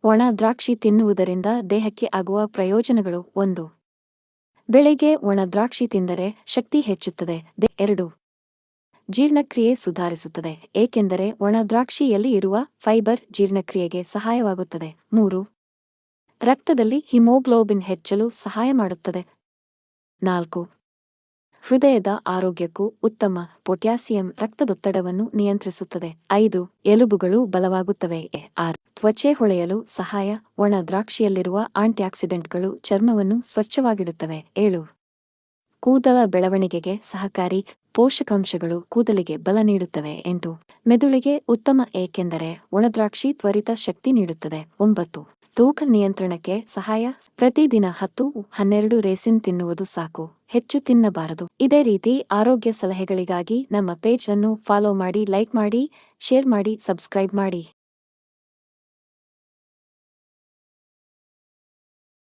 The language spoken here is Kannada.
ಒಣ ದ್ರಾಕ್ಷಿ ತಿನ್ನುವುದರಿಂದ ದೇಹಕ್ಕೆ ಆಗುವ ಪ್ರಯೋಜನಗಳು 1. ಬೆಳಿಗ್ಗೆ ಒಣ ದ್ರಾಕ್ಷಿ ತಿಂದರೆ ಶಕ್ತಿ ಹೆಚ್ಚುತ್ತದೆ. 2. ಜೀರ್ಣಕ್ರಿಯೆ ಸುಧಾರಿಸುತ್ತದೆ, ಏಕೆಂದರೆ ಒಣ ದ್ರಾಕ್ಷಿಯಲ್ಲಿ ಇರುವ ಫೈಬರ್ ಜೀರ್ಣಕ್ರಿಯೆಗೆ ಸಹಾಯವಾಗುತ್ತದೆ. 3. ರಕ್ತದಲ್ಲಿ ಹಿಮೋಗ್ಲೋಬಿನ್ ಹೆಚ್ಚಲು ಸಹಾಯ ಮಾಡುತ್ತದೆ. 4. ಹೃದಯದ ಆರೋಗ್ಯಕ್ಕೂ ಉತ್ತಮ. ಪೊಟ್ಯಾಸಿಯಂ ರಕ್ತದೊತ್ತಡವನ್ನು ನಿಯಂತ್ರಿಸುತ್ತದೆ. 5. ಎಲುಬುಗಳು ಬಲವಾಗುತ್ತವೆ. 6. ತ್ವಚೆ ಹೊಳೆಯಲು ಸಹಾಯ. ಒಣ ದ್ರಾಕ್ಷಿಯಲ್ಲಿರುವ ಆಂಟಿಆಕ್ಸಿಡೆಂಟ್ಗಳು ಚರ್ಮವನ್ನು ಸ್ವಚ್ಛವಾಗಿಡುತ್ತವೆ. 7. ಕೂದಲ ಬೆಳವಣಿಗೆಗೆ ಸಹಕಾರಿ. ಪೋಷಕಾಂಶಗಳು ಕೂದಲಿಗೆ ಬಲ ನೀಡುತ್ತವೆ. 8. ಮೆದುಳಿಗೆ ಉತ್ತಮ, ಏಕೆಂದರೆ ಒಣದ್ರಾಕ್ಷಿ ತ್ವರಿತ ಶಕ್ತಿ ನೀಡುತ್ತದೆ. 9. ತೂಕ ನಿಯಂತ್ರಣಕ್ಕೆ ಸಹಾಯ. ಪ್ರತಿದಿನ 10-12 ರೇಸಿನ್ ತಿನ್ನುವುದು ಸಾಕು, ಹೆಚ್ಚು ತಿನ್ನಬಾರದು. ಇದೇ ರೀತಿ ಆರೋಗ್ಯ ಸಲಹೆಗಳಿಗಾಗಿ ನಮ್ಮ ಪೇಜ್ ಅನ್ನು ಫಾಲೋ ಮಾಡಿ, ಲೈಕ್ ಮಾಡಿ, ಶೇರ್ ಮಾಡಿ, ಸಬ್ಸ್ಕ್ರೈಬ್ ಮಾಡಿ.